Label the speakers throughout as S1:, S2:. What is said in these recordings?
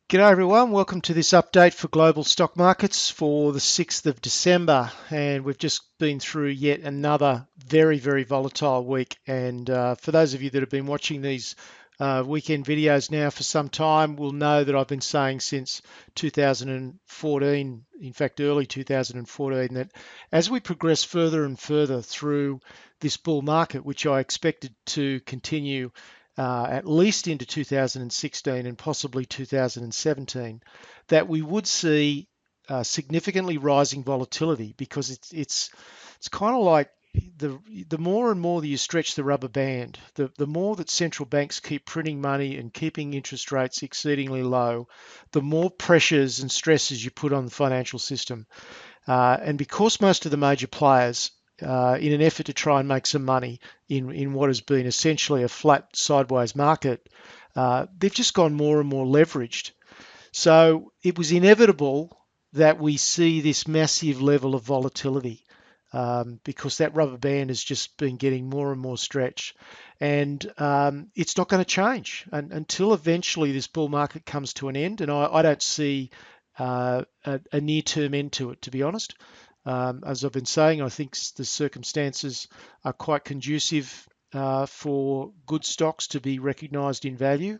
S1: G'day everyone, welcome to this update for global stock markets for the 6th of December, and we've just been through yet another very volatile week. And for those of you that have been watching these weekend videos now for some time will know that I've been saying since 2014, in fact early 2014, that as we progress further and further through this bull market, which I expected to continue at least into 2016 and possibly 2017, that we would see significantly rising volatility, because it's kind of like the more and more that you stretch the rubber band, the more that central banks keep printing money and keeping interest rates exceedingly low, the more pressures and stresses you put on the financial system. And because most of the major players, in an effort to try and make some money in what has been essentially a flat sideways market, they've just gone more and more leveraged. So it was inevitable that we see this massive level of volatility, because that rubber band has just been getting more and more stretched. And it's not going to change until eventually this bull market comes to an end. And I don't see a near-term end to it, to be honest. As I've been saying, I think the circumstances are quite conducive for good stocks to be recognised in value.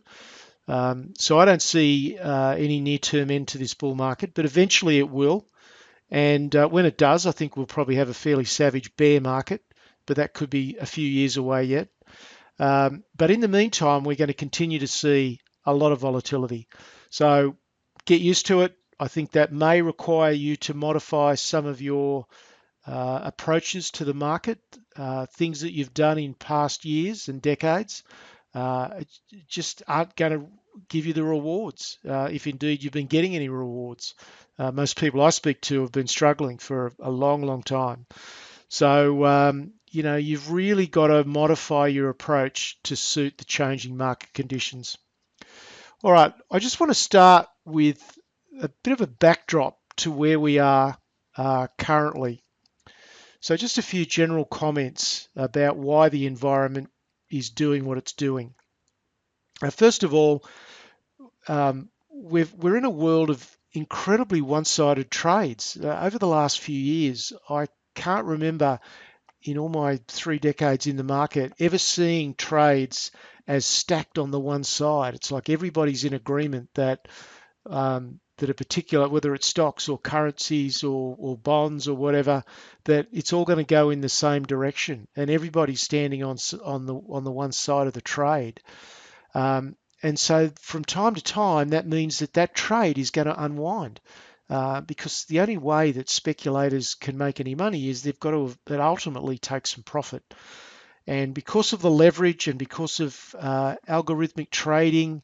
S1: So I don't see any near-term end to this bull market, but eventually it will. And when it does, I think we'll probably have a fairly savage bear market, but that could be a few years away yet. But in the meantime, we're going to continue to see a lot of volatility. So get used to it. I think that may require you to modify some of your approaches to the market, things that you've done in past years and decades. Just aren't going to give you the rewards, if indeed you've been getting any rewards. Most people I speak to have been struggling for a long time. So, you've really got to modify your approach to suit the changing market conditions. All right, I just want to start with a bit of a backdrop to where we are currently. So just a few general comments about why the environment is doing what it's doing. First of all, we're in a world of incredibly one-sided trades. Over the last few years, I can't remember in all my 3 decades in the market ever seeing trades as stacked on the one side. It's like everybody's in agreement that that a particular, whether it's stocks or currencies or bonds or whatever, that it's all going to go in the same direction, and everybody's standing on the one side of the trade. And so from time to time, that means that trade is going to unwind, because the only way that speculators can make any money is they've got to ultimately take some profit. And because of the leverage and because of algorithmic trading,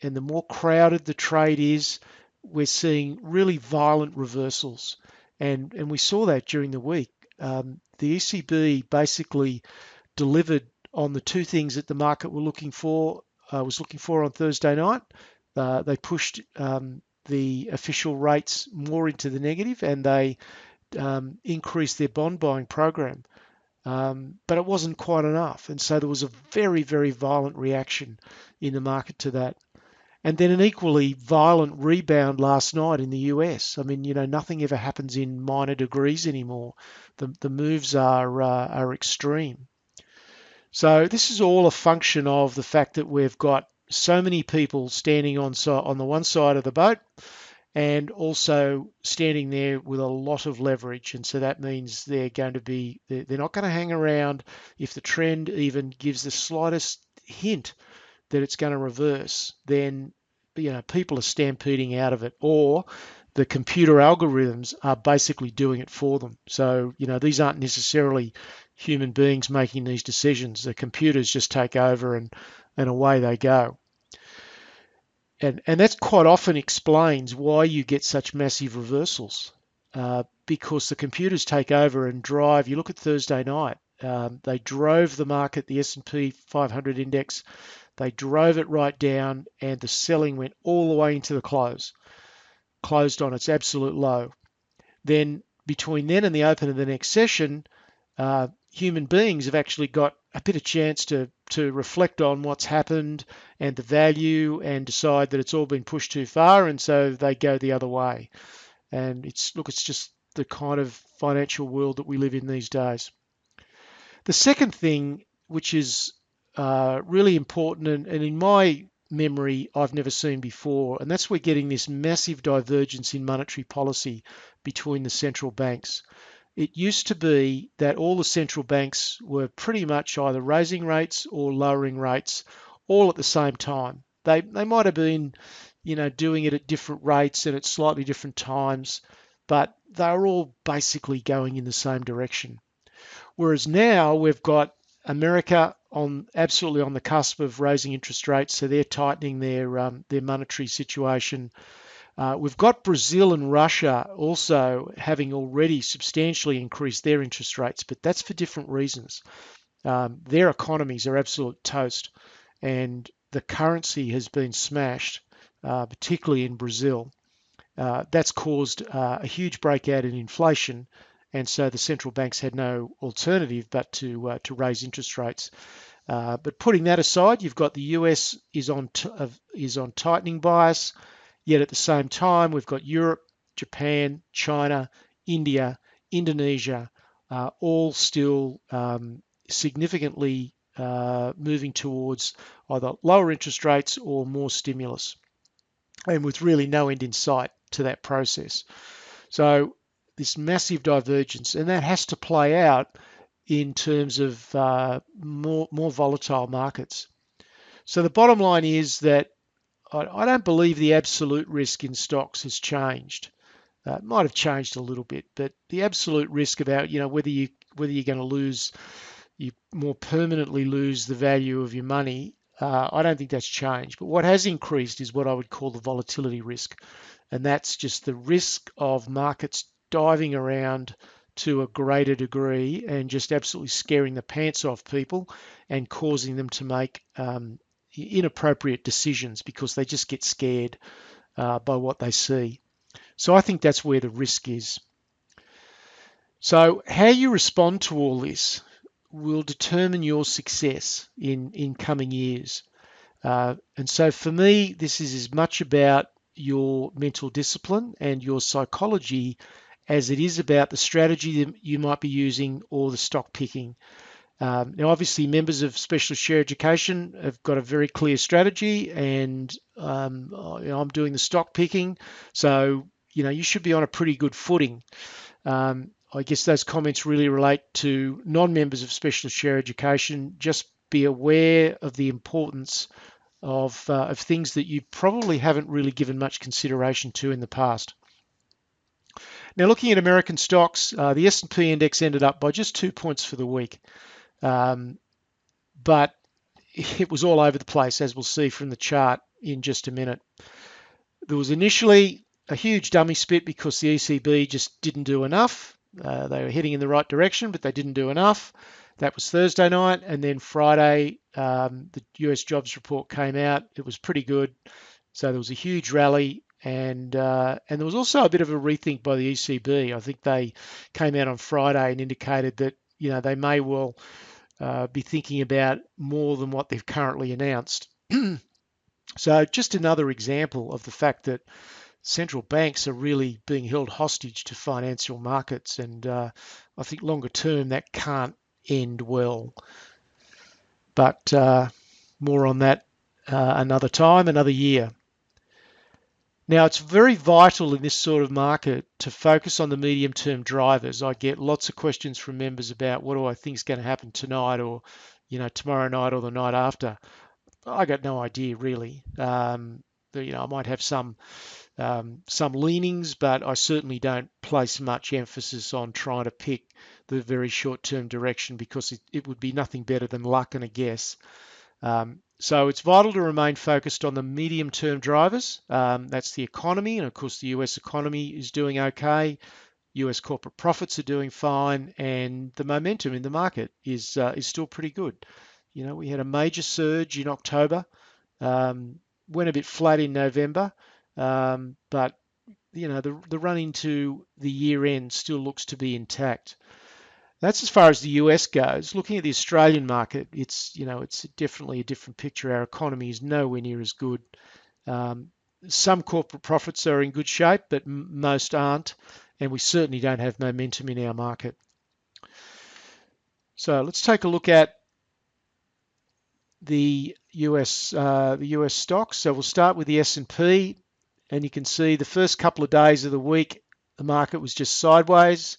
S1: and the more crowded the trade is, we're seeing really violent reversals. And we saw that during the week. The ECB basically delivered on the 2 things that the market was looking for on Thursday night. They pushed the official rates more into the negative, and they increased their bond buying program. But it wasn't quite enough. And so there was a very violent reaction in the market to that. And then an equally violent rebound last night in the US. I mean, nothing ever happens in minor degrees anymore. The moves are extreme. So this is all a function of the fact that we've got so many people standing on the one side of the boat, and also standing there with a lot of leverage. And so that means they're not going to hang around if the trend even gives the slightest hint that it's going to reverse. Then people are stampeding out of it, or the computer algorithms are basically doing it for them. So these aren't necessarily human beings making these decisions. The computers just take over, and away they go. And that quite often explains why you get such massive reversals, because the computers take over and drive. You look at Thursday night, they drove the market, the S&P 500 index. They drove it right down, and the selling went all the way into the closed on its absolute low. Then between then and the open of the next session, human beings have actually got a bit of chance to reflect on what's happened and the value and decide that it's all been pushed too far, and so they go the other way. And it's just the kind of financial world that we live in these days. The second thing, which is really important, and in my memory, I've never seen before, and that's we're getting this massive divergence in monetary policy between the central banks. It used to be that all the central banks were pretty much either raising rates or lowering rates all at the same time. They might have been, doing it at different rates and at slightly different times, but they were all basically going in the same direction. Whereas now we've got America on absolutely on the cusp of raising interest rates, so they're tightening their monetary situation. We've got Brazil and Russia also having already substantially increased their interest rates, but that's for different reasons. Their economies are absolute toast, and the currency has been smashed, particularly in Brazil. That's caused a huge breakout in inflation, and so the central banks had no alternative but to raise interest rates. But putting that aside, you've got the US is on tightening bias. Yet at the same time, we've got Europe, Japan, China, India, Indonesia, all still significantly moving towards either lower interest rates or more stimulus, and with really no end in sight to that process. So this massive divergence, and that has to play out in terms of more volatile markets. So the bottom line is that I don't believe the absolute risk in stocks has changed. It might have changed a little bit, but the absolute risk about whether you're going to you more permanently lose the value of your money, I don't think that's changed. But what has increased is what I would call the volatility risk, and that's just the risk of markets diving around to a greater degree and just absolutely scaring the pants off people and causing them to make inappropriate decisions because they just get scared by what they see. So I think that's where the risk is. So how you respond to all this will determine your success in coming years. And so for me, this is as much about your mental discipline and your psychology as it is about the strategy that you might be using or the stock picking. Now, obviously, members of Specialist Share Education have got a very clear strategy, and I'm doing the stock picking. So, you should be on a pretty good footing. I guess those comments really relate to non-members of Specialist Share Education. Just be aware of the importance of things that you probably haven't really given much consideration to in the past. Now, looking at American stocks, the S&P index ended up by just 2 points for the week. But it was all over the place, as we'll see from the chart in just a minute. There was initially a huge dummy spit because the ECB just didn't do enough. They were heading in the right direction, but they didn't do enough. That was Thursday night, and then Friday, the US jobs report came out. It was pretty good, so there was a huge rally, and there was also a bit of a rethink by the ECB. I think they came out on Friday and indicated that they may well be thinking about more than what they've currently announced. So just another example of the fact that central banks are really being held hostage to financial markets, and I think longer term that can't end well. But more on that another time, another year. Now, it's very vital in this sort of market to focus on the medium-term drivers. I get lots of questions from members about what do I think is going to happen tonight or, tomorrow night or the night after. I got no idea really. I might have some leanings, but I certainly don't place much emphasis on trying to pick the very short-term direction because it would be nothing better than luck and a guess. So it's vital to remain focused on the medium-term drivers. That's the economy, and of course the US economy is doing okay. US corporate profits are doing fine, and the momentum in the market is still pretty good. We had a major surge in October, went a bit flat in November, but the run into the year end still looks to be intact. That's as far as the US goes. Looking at the Australian market, it's definitely a different picture. Our economy is nowhere near as good. Um, some corporate profits are in good shape, but most aren't, and we certainly don't have momentum in our market. So let's take a look at the US stocks. So we'll start with the S&P, and you can see the first couple of days of the week, the market was just sideways.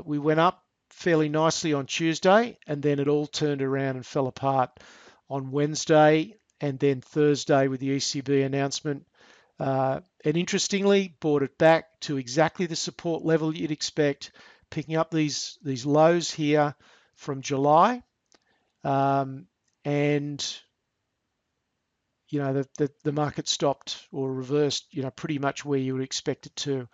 S1: We went up fairly nicely on Tuesday, and then it all turned around and fell apart on Wednesday, and then Thursday with the ECB announcement. And interestingly, brought it back to exactly the support level you'd expect, picking up these lows here from July. And the market stopped or reversed, pretty much where you would expect it to.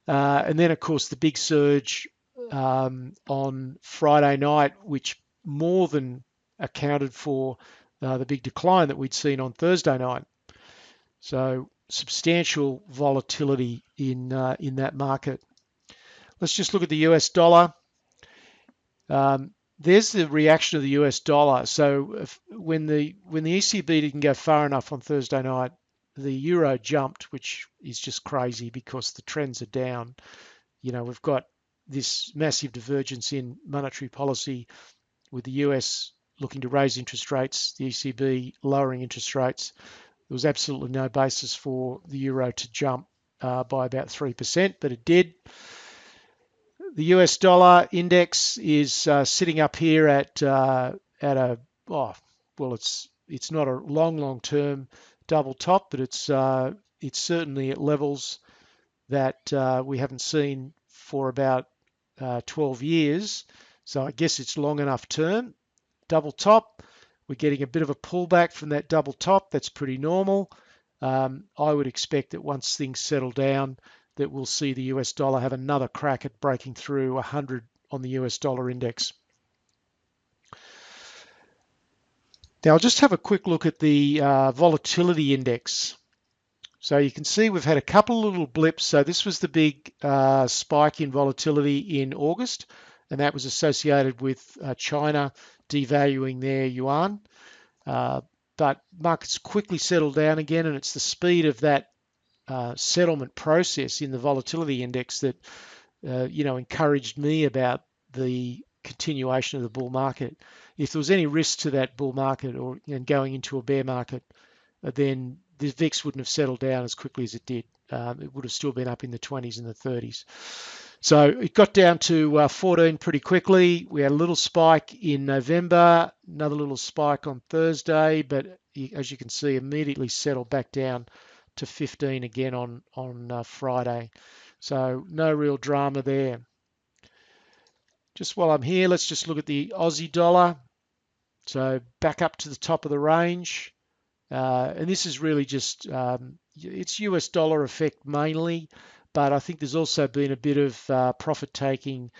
S1: And then, of course, the big surge on Friday night, which more than accounted for the big decline that we'd seen on Thursday night. So substantial volatility in that market. Let's just look at the US dollar. There's the reaction of the US dollar. So when the ECB didn't go far enough on Thursday night, the euro jumped, which is just crazy because the trends are down. We've got this massive divergence in monetary policy with the US looking to raise interest rates, the ECB lowering interest rates. There was absolutely no basis for the euro to jump by about 3%, but it did. The US dollar index is sitting up here at it's not a long term double top, but it's certainly at levels that we haven't seen for about 12 years. So I guess it's long enough term. Double top, we're getting a bit of a pullback from that double top. That's pretty normal. I would expect that once things settle down, that we'll see the US dollar have another crack at breaking through 100 on the US dollar index. Now I'll just have a quick look at the volatility index. So you can see we've had a couple of little blips. So this was the big spike in volatility in August, and that was associated with China devaluing their yuan. But markets quickly settled down again, and it's the speed of that settlement process in the volatility index that encouraged me about the continuation of the bull market. If there was any risk to that bull market or going into a bear market, then the VIX wouldn't have settled down as quickly as it did. It would have still been up in the 20s and the 30s. So it got down to 14 pretty quickly. We had a little spike in November, another little spike on Thursday, but as you can see, immediately settled back down to 15 again on Friday. So no real drama there. Just while I'm here, let's just look at the Aussie dollar. So back up to the top of the range. And this is really just, it's US dollar effect mainly, but I think there's also been a bit of profit taking.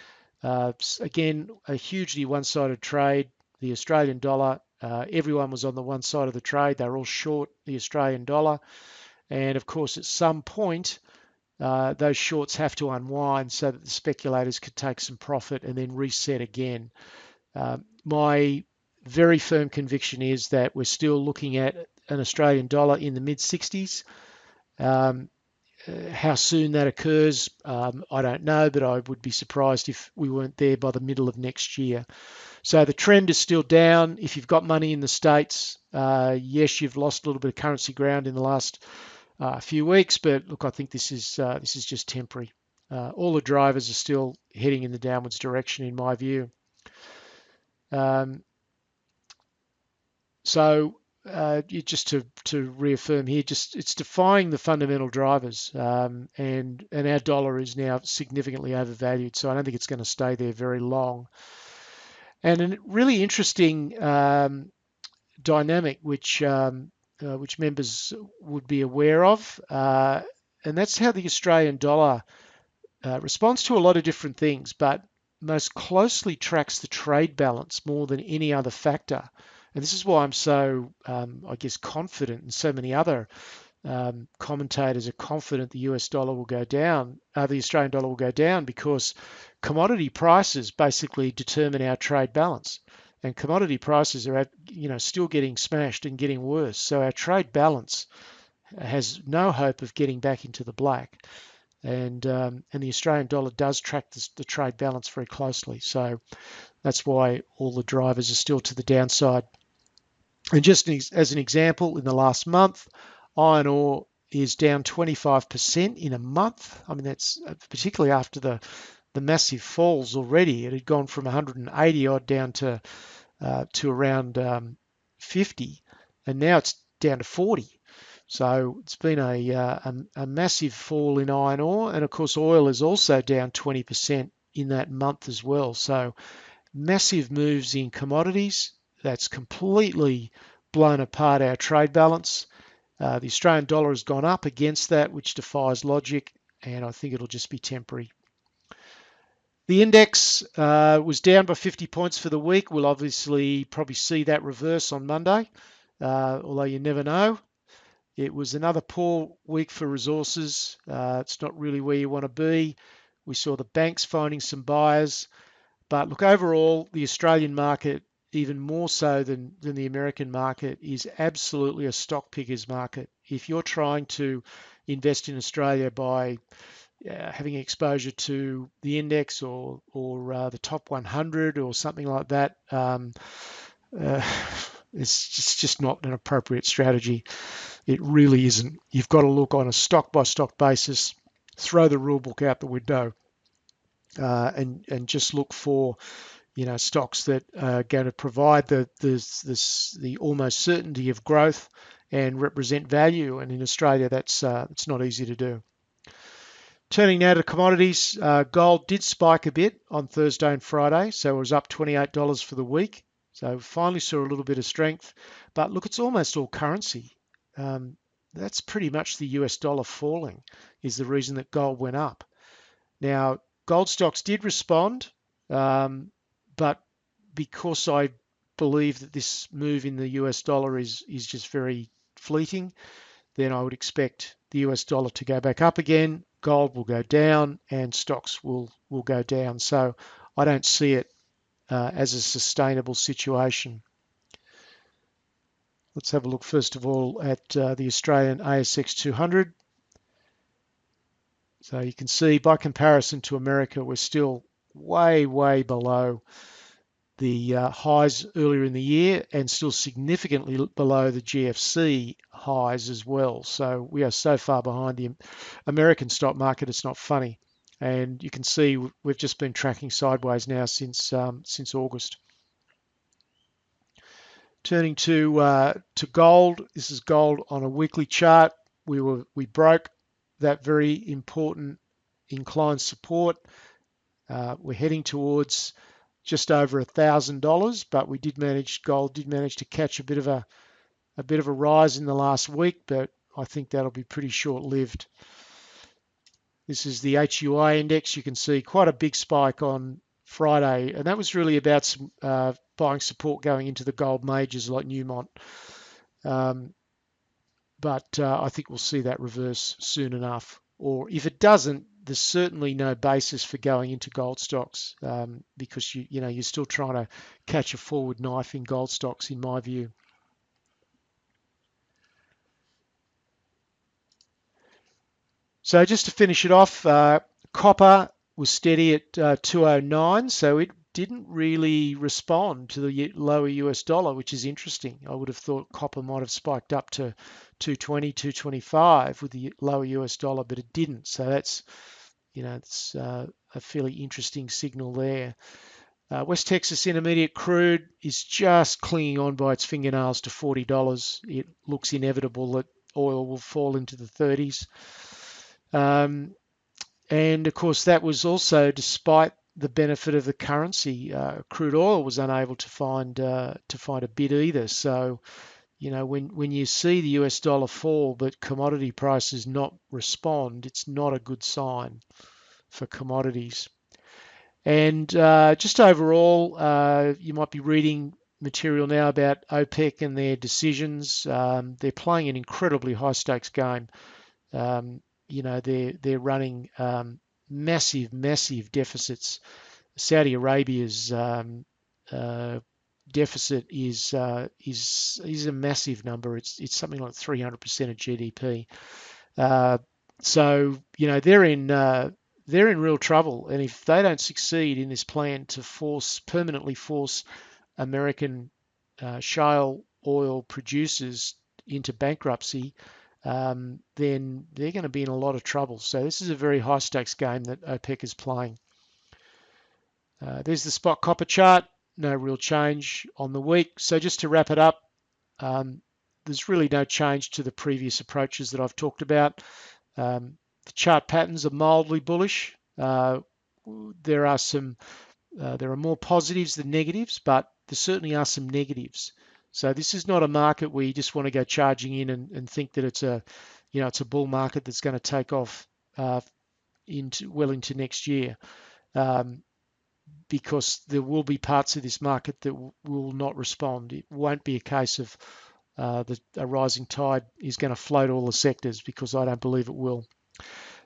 S1: Again, a hugely one-sided trade. The Australian dollar, everyone was on the one side of the trade. They're all short the Australian dollar. And of course, at some point, those shorts have to unwind so that the speculators could take some profit and then reset again. My very firm conviction is that we're still looking at an Australian dollar in the mid-60s. How soon that occurs, I don't know, but I would be surprised if we weren't there by the middle of next year. So the trend is still down. If you've got money in the States, yes, you've lost a little bit of currency ground in the last few weeks, but look, I think this is just temporary. All the drivers are still heading in the downwards direction, in my view. So just to reaffirm here, it's defying the fundamental drivers, and our dollar is now significantly overvalued. So I don't think it's going to stay there very long. And a really interesting dynamic, which members would be aware of, and that's how the Australian dollar responds to a lot of different things, but most closely tracks the trade balance more than any other factor. And this is why I'm so, confident in so many other commentators are confident the US dollar will go down, the Australian dollar will go down because commodity prices basically determine our trade balance. And commodity prices are still getting smashed and getting worse. So our trade balance has no hope of getting back into the black. And the Australian dollar does track the trade balance very closely. So that's why all the drivers are still to the downside. And just as an example, in the last month, iron ore is down 25% in a month. I mean, that's particularly after the massive falls already. It had gone from 180 odd down to around 50, and now it's down to 40. So it's been a massive fall in iron ore, and of course oil is also down 20% in that month as well. So massive moves in commodities. That's completely blown apart our trade balance. The Australian dollar has gone up against that, which defies logic, and I think it'll just be temporary. The index was down by 50 points for the week. We'll obviously probably see that reverse on Monday, although you never know. It was another poor week for resources. It's not really where you want to be. We saw the banks finding some buyers. But look, overall, the Australian market, even more so than the American market, is absolutely a stock picker's market. If you're trying to invest in Australia by having exposure to the index or the top 100 or something like that, it's just not an appropriate strategy. It really isn't. You've got to look on a stock by stock basis, throw the rule book out the window, and just look for stocks that are going to provide the almost certainty of growth and represent value. And in Australia, that's not easy to do. Turning now to commodities, gold did spike a bit on Thursday and Friday, so it was up $28 for the week. So finally saw a little bit of strength. But look, it's almost all currency. That's pretty much the US dollar falling is the reason that gold went up. Now, gold stocks did respond, but because I believe that this move in the US dollar is just very fleeting, then I would expect the US dollar to go back up again, gold will go down, and stocks will go down. So I don't see it as a sustainable situation. Let's have a look first of all at the Australian ASX 200. So you can see by comparison to America, we're still way below the highs earlier in the year and still significantly below the GFC highs as well. So we are so far behind the American stock market, it's not funny. And you can see we've just been tracking sideways now since August. Turning to gold, this is gold on a weekly chart. We broke that very important incline support. We're heading towards just over $1,000, but gold did manage to catch a bit of a rise in the last week, but I think that'll be pretty short-lived. This is the HUI index. You can see quite a big spike on Friday, and that was really about some buying support going into the gold majors like Newmont. But I think we'll see that reverse soon enough. Or if it doesn't, there's certainly no basis for going into gold stocks because you're still trying to catch a forward knife in gold stocks, in my view. So just to finish it off, copper was steady at 209, so it didn't really respond to the lower US dollar, which is interesting. I would have thought copper might have spiked up to 220, 225 with the lower US dollar, but it didn't. So that's, it's a fairly interesting signal there. West Texas Intermediate crude is just clinging on by its fingernails to $40. It looks inevitable that oil will fall into the 30s. And of course, that was also despite the benefit of the currency. Crude oil was unable to find a bid either. So, when you see the US dollar fall but commodity prices not respond, it's not a good sign for commodities. And just overall, you might be reading material now about OPEC and their decisions. They're playing an incredibly high stakes game. They're running massive deficits. Saudi Arabia's deficit is a massive number. It's something like 300% of GDP. So they're in real trouble, and if they don't succeed in this plan to permanently force American shale oil producers into bankruptcy, then they're going to be in a lot of trouble. So this is a very high stakes game that OPEC is playing. There's the spot copper chart. No real change on the week. So just to wrap it up, there's really no change to the previous approaches that I've talked about. The chart patterns are mildly bullish. There are more positives than negatives, but there certainly are some negatives. So this is not a market where you just want to go charging in and think that it's a bull market that's going to take off into next year. Because there will be parts of this market that will not respond. It won't be a case of a rising tide is going to float all the sectors, because I don't believe it will.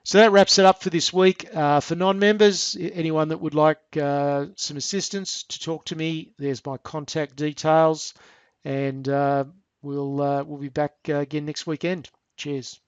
S1: So that wraps it up for this week. For non-members, anyone that would like some assistance to talk to me, there's my contact details, and we'll be back again next weekend. Cheers.